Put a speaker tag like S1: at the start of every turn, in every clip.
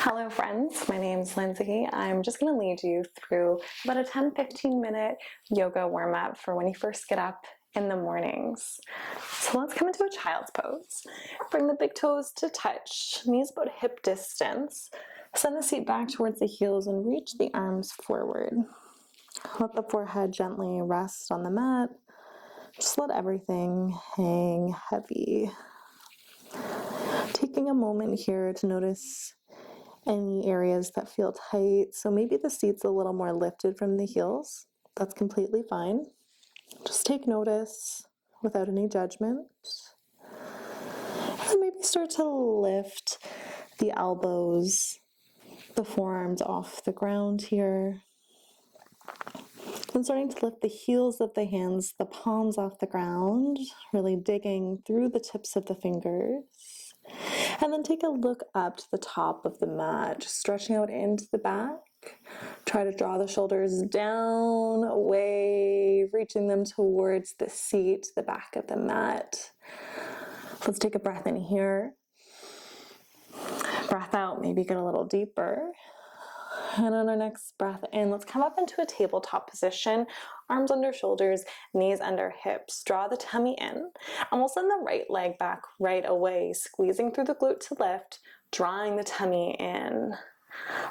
S1: Hello friends, my name is Lindsay. I'm just going to lead you through about a 10-15 minute yoga warm-up for when you first get up in the mornings. So let's come into a child's pose. Bring the big toes to touch, knees about hip distance. Send the seat back towards the heels and reach the arms forward. Let the forehead gently rest on the mat. Just let everything hang heavy. Taking a moment here to notice any areas that feel tight. So maybe the seat's a little more lifted from the heels. That's completely fine. Just take notice without any judgment. And maybe start to lift the elbows, the forearms off the ground here. And starting to lift the heels of the hands, the palms off the ground, really digging through the tips of the fingers. And then take a look up to the top of the mat, just stretching out into the back. Try to draw the shoulders down, away, reaching them towards the seat, the back of the mat. Let's take a breath in here. Breath out, maybe get a little deeper. And on our next breath in, let's come up into a tabletop position, arms under shoulders, knees under hips. Draw the tummy in, and we'll send the right leg back right away, squeezing through the glute to lift, drawing the tummy in.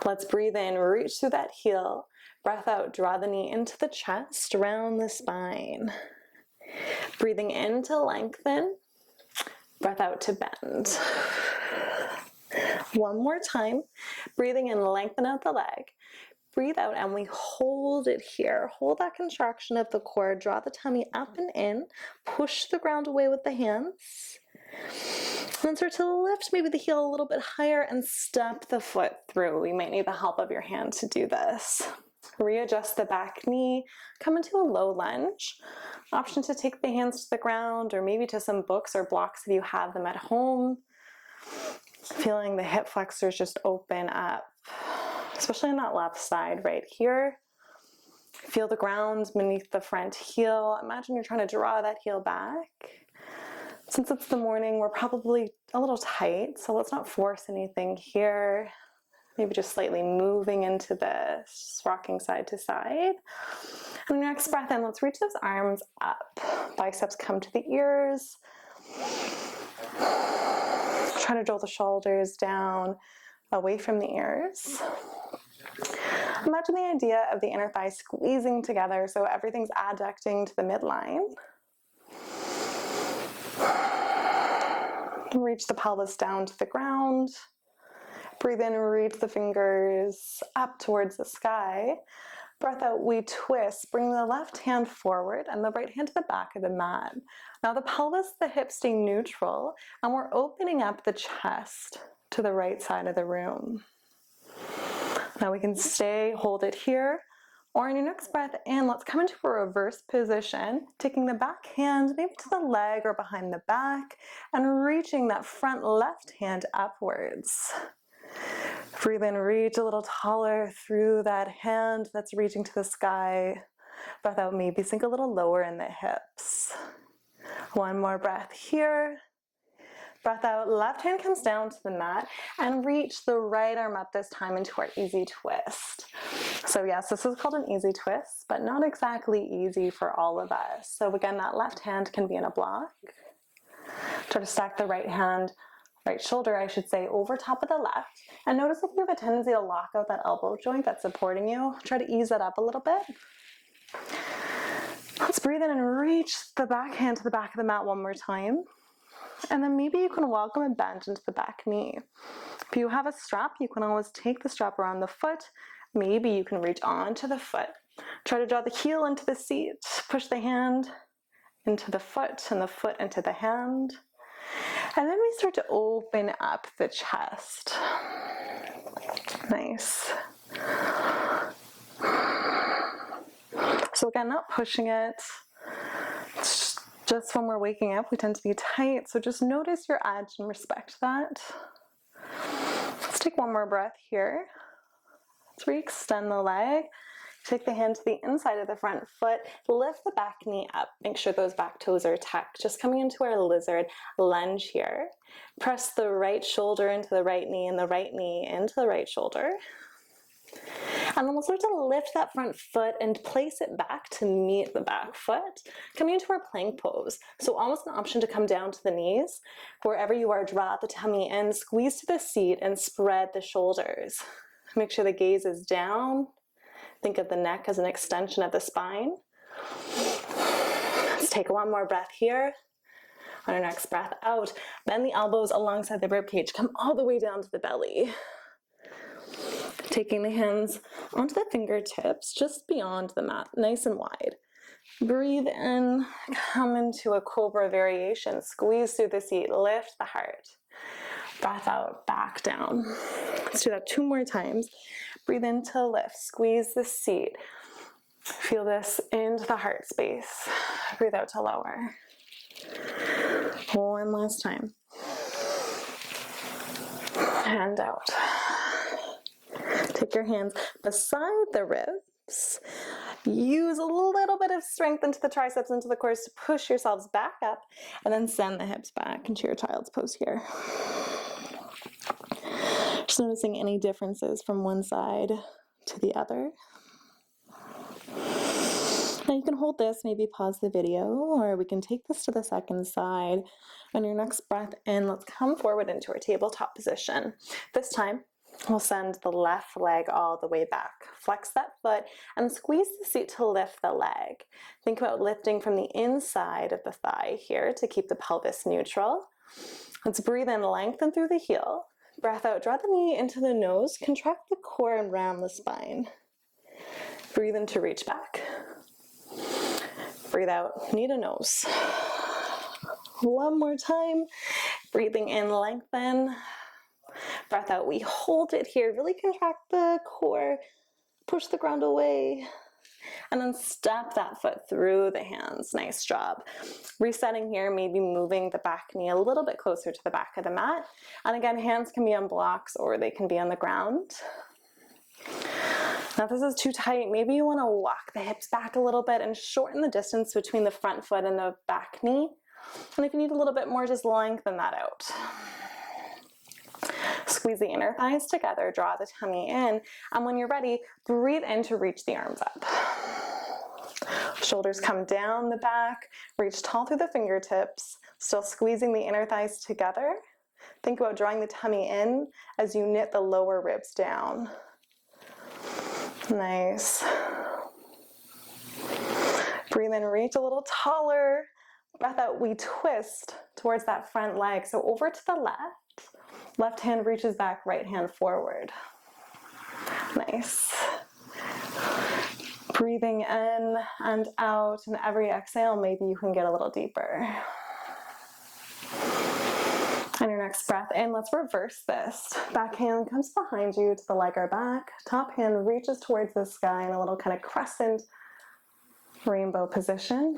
S1: Let's breathe in, reach through that heel. Breath out, draw the knee into the chest, round the spine. Breathing in to lengthen, breath out to bend. One more time, breathing in, lengthen out the leg. Breathe out and we hold it here. Hold that contraction of the core, draw the tummy up and in, push the ground away with the hands. Then start to lift maybe the heel a little bit higher and step the foot through. You might need the help of your hand to do this. Readjust the back knee, come into a low lunge. Option to take the hands to the ground or maybe to some books or blocks if you have them at home. Feeling the hip flexors just open up, especially on that left side right here. Feel the ground beneath the front heel. Imagine you're trying to draw that heel back. Since it's the morning, we're probably a little tight, so let's not force anything here. Maybe just slightly moving into this, rocking side to side. And next breath in, let's reach those arms up. Biceps come to the ears. Try to draw the shoulders down, away from the ears. Imagine the idea of the inner thighs squeezing together so everything's adducting to the midline. Reach the pelvis down to the ground. Breathe in, reach the fingers up towards the sky. Breath out, we twist. Bring the left hand forward and the right hand to the back of the mat. Now the pelvis, the hips stay neutral, and we're opening up the chest to the right side of the room. Now we can stay, hold it here, or in your next breath in, let's come into a reverse position, taking the back hand maybe to the leg or behind the back, and reaching that front left hand upwards. Breathe in, reach a little taller through that hand that's reaching to the sky. Breath out, maybe sink a little lower in the hips. One more breath here. Breath out, left hand comes down to the mat and reach the right arm up this time into our easy twist. So yes, this is called an easy twist, but not exactly easy for all of us. So again, that left hand can be in a block. Try to stack the right shoulder, I should say, over top of the left. And notice if you have a tendency to lock out that elbow joint that's supporting you, try to ease that up a little bit. Let's breathe in and reach the back hand to the back of the mat one more time. And then maybe you can welcome a bend into the back knee. If you have a strap, you can always take the strap around the foot. Maybe you can reach onto the foot. Try to draw the heel into the seat. Push the hand into the foot and the foot into the hand. And then we start to open up the chest. Nice. So again, not pushing it. It's just when we're waking up, we tend to be tight. So just notice your edge and respect that. Let's take one more breath here. Let's re-extend the leg. Take the hand to the inside of the front foot, lift the back knee up. Make sure those back toes are tucked. Just coming into our lizard lunge here. Press the right shoulder into the right knee and the right knee into the right shoulder. And then we'll start to lift that front foot and place it back to meet the back foot, coming into our plank pose. So almost an option to come down to the knees. Wherever you are, draw the tummy in, squeeze to the seat, and spread the shoulders. Make sure the gaze is down. Think of the neck as an extension of the spine. Let's take one more breath here. On our next breath out, bend the elbows alongside the ribcage. Come all the way down to the belly. Taking the hands onto the fingertips, just beyond the mat, nice and wide. Breathe in, come into a cobra variation. Squeeze through the seat, lift the heart. Breath out, back down. Let's do that 2 more times. Breathe in to lift, squeeze the seat. Feel this into the heart space. Breathe out to lower. One last time. And out. Take your hands beside the ribs. Use a little bit of strength into the triceps, into the core to push yourselves back up, and then send the hips back into your child's pose here. Just noticing any differences from one side to the other. Now you can hold this, maybe pause the video, or we can take this to the second side. On your next breath in, let's come forward into our tabletop position. This time, we'll send the left leg all the way back. Flex that foot and squeeze the seat to lift the leg. Think about lifting from the inside of the thigh here to keep the pelvis neutral. Let's breathe in, lengthen through the heel. Breath out, draw the knee into the nose, contract the core and round the spine. Breathe in to reach back. Breathe out, knee to nose. One more time. Breathing in, lengthen. Breath out, we hold it here. Really contract the core. Push the ground away. And then step that foot through the hands. Nice job. Resetting here, maybe moving the back knee a little bit closer to the back of the mat. And again, hands can be on blocks or they can be on the ground. Now if this is too tight, maybe you want to walk the hips back a little bit and shorten the distance between the front foot and the back knee. And if you need a little bit more, just lengthen that out. Squeeze the inner thighs together, draw the tummy in, and when you're ready, breathe in to reach the arms up. Shoulders come down the back, reach tall through the fingertips, still squeezing the inner thighs together. Think about drawing the tummy in as you knit the lower ribs down. Nice. Breathe in, reach a little taller. Breath out, we twist towards that front leg. So over to the left. Left hand reaches back, right hand forward. Nice. Breathing in and out, and every exhale, maybe you can get a little deeper. On your next breath in, let's reverse this. Back hand comes behind you to the leg or back. Top hand reaches towards the sky in a little kind of crescent rainbow position.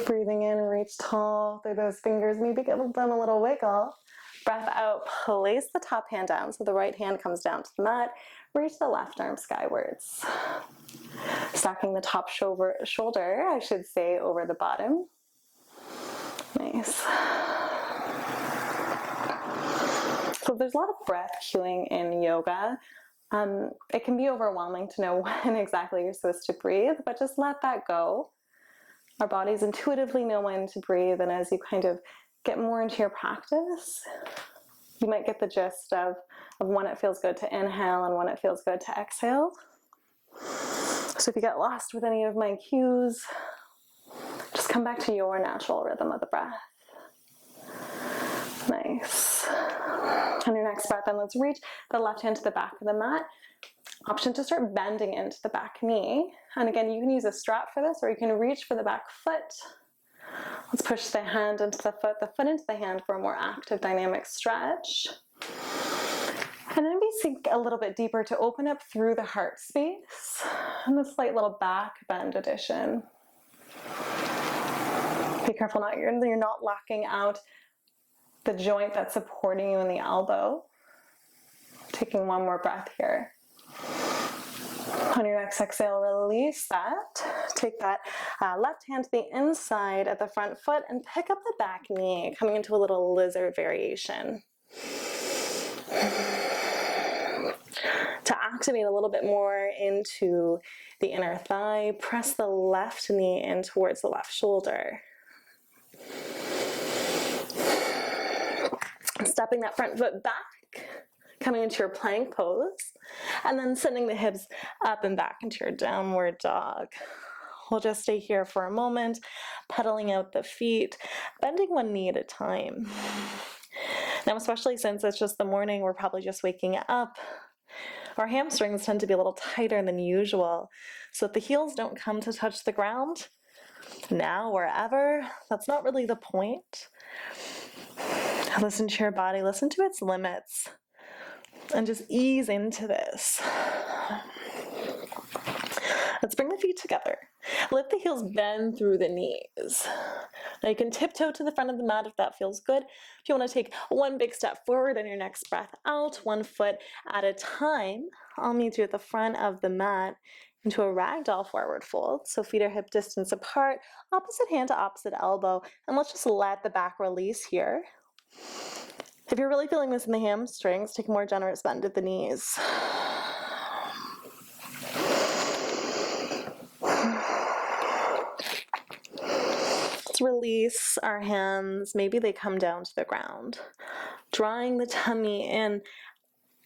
S1: Breathing in, reach tall through those fingers, maybe give them a little wiggle. Breath out, place the top hand down so the right hand comes down to the mat. Reach the left arm skywards. Stacking the top shoulder, I should say, over the bottom. Nice. So there's a lot of breath cueing in yoga. It can be overwhelming to know when exactly you're supposed to breathe, but just let that go. Our bodies intuitively know when to breathe, and as you kind of get more into your practice, you might get the gist of when it feels good to inhale and when it feels good to exhale. So if you get lost with any of my cues, just come back to your natural rhythm of the breath. Nice. On your next breath, then let's reach the left hand to the back of the mat. Option to start bending into the back knee. And again, you can use a strap for this, or you can reach for the back foot. Let's push the hand into the foot into the hand for a more active dynamic stretch. And then we sink a little bit deeper to open up through the heart space. And a slight little back bend addition. Be careful you're not locking out the joint that's supporting you in the elbow. Taking one more breath here. On your next exhale, release that. Take that left hand to the inside of the front foot and pick up the back knee, coming into a little lizard variation. To activate a little bit more into the inner thigh, press the left knee in towards the left shoulder. Stepping that front foot back, coming into your plank pose, and then sending the hips up and back into your downward dog. We'll just stay here for a moment, pedaling out the feet, bending one knee at a time. Now, especially since it's just the morning, we're probably just waking up, our hamstrings tend to be a little tighter than usual. So if the heels don't come to touch the ground, now or ever, that's not really the point. Listen to your body, listen to its limits, and just ease into this. Let's bring the feet together. Lift the heels, bend through the knees. Now you can tiptoe to the front of the mat if that feels good. If you want to take one big step forward on your next breath out, one foot at a time, I'll meet you at the front of the mat into a ragdoll forward fold. So feet are hip distance apart, opposite hand to opposite elbow, and let's just let the back release here. If you're really feeling this in the hamstrings, take a more generous bend at the knees. Let's release our hands. Maybe they come down to the ground. Drawing the tummy in.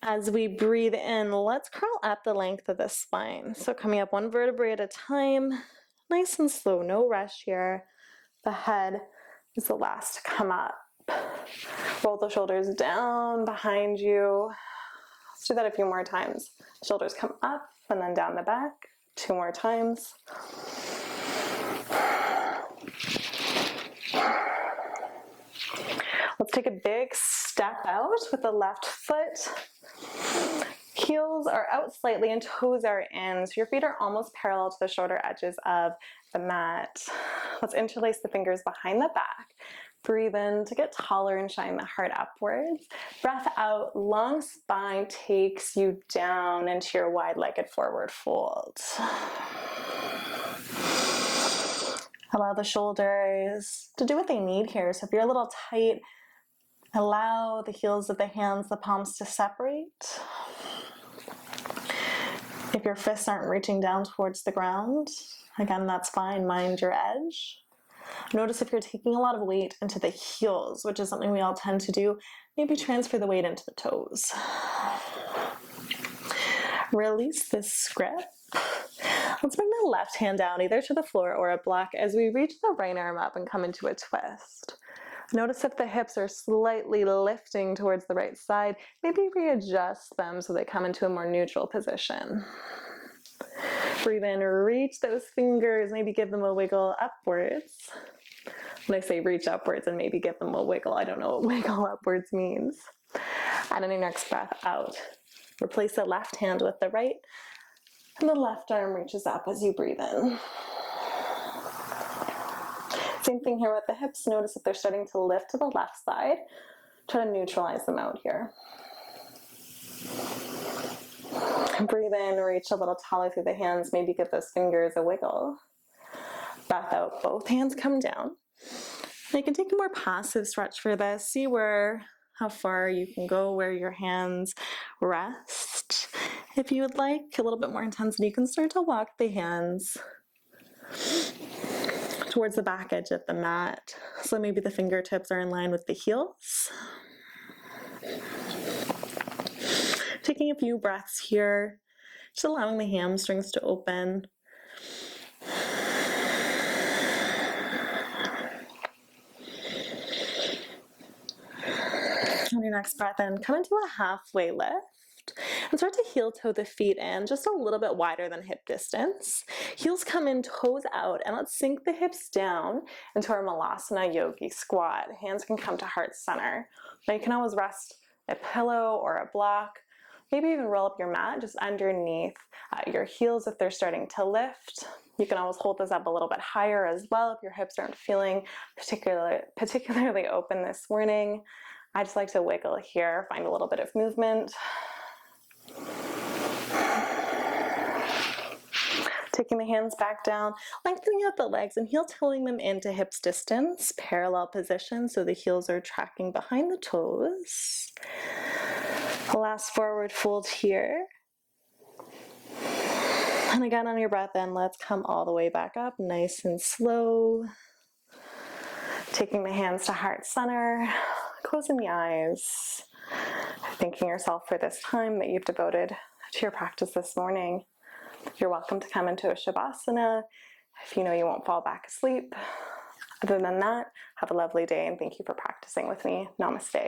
S1: As we breathe in, let's curl up the length of the spine. So coming up one vertebrae at a time, nice and slow, no rush here. The head is the last to come up. Roll the shoulders down behind you. Let's do that a few more times. Shoulders come up and then down the back. 2 more times. Let's take a big step out with the left foot. Heels are out slightly and toes are in, so your feet are almost parallel to the shoulder edges of the mat. Let's interlace the fingers behind the back. Breathe in to get taller and shine the heart upwards. Breath out, long spine takes you down into your wide-legged forward fold. Allow the shoulders to do what they need here. So if you're a little tight, allow the heels of the hands, the palms to separate. If your fists aren't reaching down towards the ground, again, that's fine. Mind your edge. Notice if you're taking a lot of weight into the heels, which is something we all tend to do, maybe transfer the weight into the toes. Release this grip. Let's bring the left hand down either to the floor or a block as we reach the right arm up and come into a twist. Notice if the hips are slightly lifting towards the right side, maybe readjust them so they come into a more neutral position. Breathe in, reach those fingers, maybe give them a wiggle upwards. When I say reach upwards and maybe give them a wiggle, I don't know what wiggle upwards means. And on your next breath out, replace the left hand with the right, and the left arm reaches up as you breathe in. Same thing here with the hips. Notice if they're starting to lift to the left side. Try to neutralize them out here. Breathe in, reach a little taller through the hands. Maybe give those fingers a wiggle. Breath out, both hands come down. And you can take a more passive stretch for this. See how far you can go where your hands rest. If you would like a little bit more intensity, you can start to walk the hands towards the back edge of the mat. So maybe the fingertips are in line with the heels. Taking a few breaths here, just allowing the hamstrings to open. On your next breath in, come into a halfway lift. And start to heel toe the feet in just a little bit wider than hip distance. Heels come in, toes out, and let's sink the hips down into our Malasana Yogi squat. Hands can come to heart center. Now you can always rest a pillow or a block. Maybe even roll up your mat just underneath your heels if they're starting to lift. You can always hold this up a little bit higher as well if your hips aren't feeling particularly open this morning. I just like to wiggle here, find a little bit of movement. Taking the hands back down, lengthening out the legs and heel-toeing them into hips distance, parallel position so the heels are tracking behind the toes. Last forward fold here. And again, on your breath in, let's come all the way back up, nice and slow. Taking the hands to heart center, closing the eyes, thanking yourself for this time that you've devoted to your practice this morning. You're welcome to come into a Shavasana if you know you won't fall back asleep. Other than that, have a lovely day and thank you for practicing with me. Namaste.